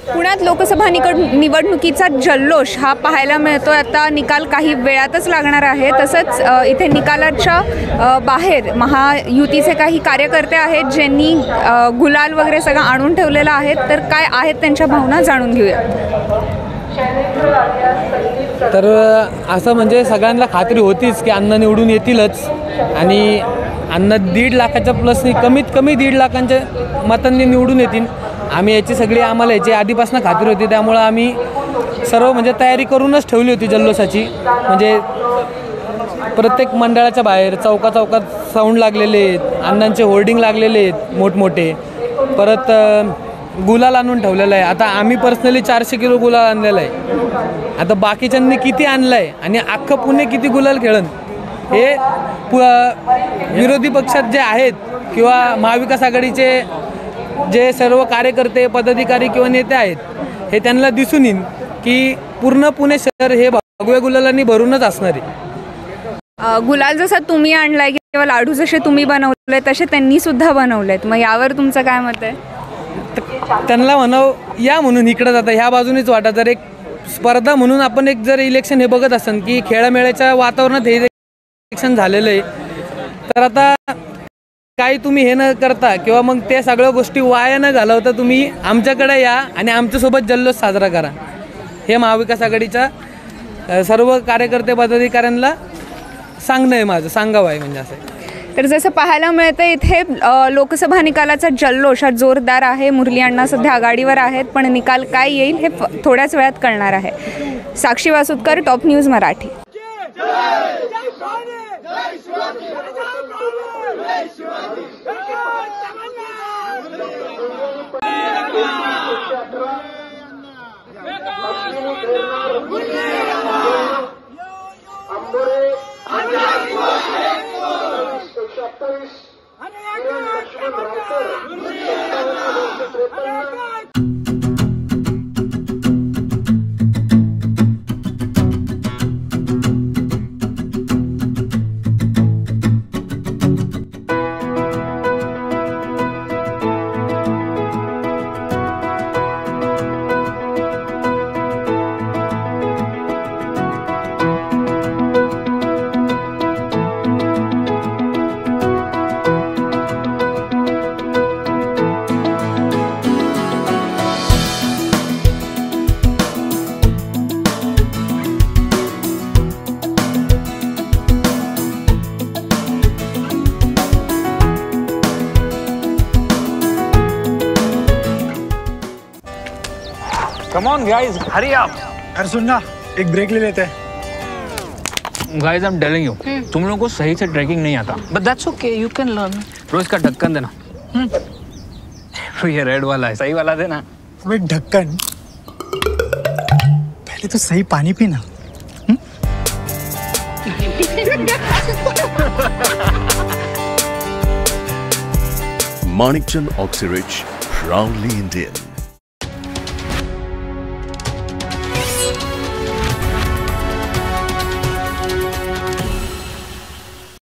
पुण्यात लोकसभा निवडणुकीचा जल्लोष हा पाहायला मिळतो। आता निकाल काही वेळातच लागणार आहे। तसंच इथे निकालाच्या बाहेर महायुतीचे काही कार्यकर्ते आहेत ज्यांनी गुलाल वगैरे सगळं आणून ठेवलेलं आहे। तर काय आहेत त्यांच्या भावना जाणून घेऊया। तर असं म्हणजे सगळ्यांना खात्री होतीच की अण्णा निवडून येतीलच आणि अण्णा 1.5 लाखाच्या प्लसनी कमीत कमी 1.5 लाखांच्या मतांनी निवडून येतील। आम्ही याची सगळी आम्हाला याची आधीपासून खात्री होती, त्यामुळं आम्ही सर्व म्हणजे तयारी करूनच ठेवली होती जल्लोषाची। म्हणजे प्रत्येक मंडळाच्या बाहेर चौकात साऊंड लागलेले आहेत, अण्णांचे होर्डिंग लागलेले आहेत मोठमोठे, परत गुलाल आणून ठेवलेला आहे। आता आम्ही पर्सनली 400 किलो गुलाल आणलेला आहे। आता बाकीच्यांनी किती आणलं आहे आणि अख्खं पुणे किती गुलाल खेळन हे विरोधी पक्षात जे आहेत किंवा महाविकास आघाडीचे जे सर्व कार्यकर्ते पदाधिकारी किंवा नेते आहेत हे त्यांना दिसून येईल की पूर्ण पुणे शहर हे भगव्या गुलालांनी भरूनच असणार आहे। गुलाल जसा तुम्ही आणलाय किंवा लाडू जसे तुम्ही बनवले तसे त्यांनी सुद्धा बनवलेत, मग यावर तुमचं काय मत आहे? त्यांना म्हणावं या म्हणून इकडं जाता ह्या बाजूनेच वाटा। जर एक स्पर्धा म्हणून आपण एक जर इलेक्शन हे बघत असेल की खेळामेळ्याच्या वातावरणात हे इलेक्शन झालेलं आहे, तर आता काही तुम्ही हे न करता किंवा मग त्या सगळ्या गोष्टी वाया न घालवता तुम्ही आमच्याकडे या आणि आमच्यासोबत जल्लोष साजरा करा, हे महाविकास आघाडीच्या सर्व कार्यकर्ते पदाधिकाऱ्यांना सांगणं आहे माझं, सांगावं आहे म्हणजे असं। तर जसं पाहायला मिळतं इथे लोकसभा निकालाचा जल्लोष हा जोरदार आहे। मुरली अण्णा सध्या आघाडीवर आहेत, पण निकाल काय येईल हे थोड्याच वेळात कळणार आहे। Sakshi Vasudkar, top news Marathi. Come on guys, hurry up. अरे सुन ना, एक ब्रेक ले लेते हैं। Guys, I'm telling you, तुम लोगों को सही से ट्रैकिंग नहीं आता। But that's okay, you can learn. रोज का ढक्कन देना। ये रेड वाला है, सही वाला देना। अबे ढक्कन, पहले तो सही पानी पीना। Manikchand Oxyrich, proudly Indian.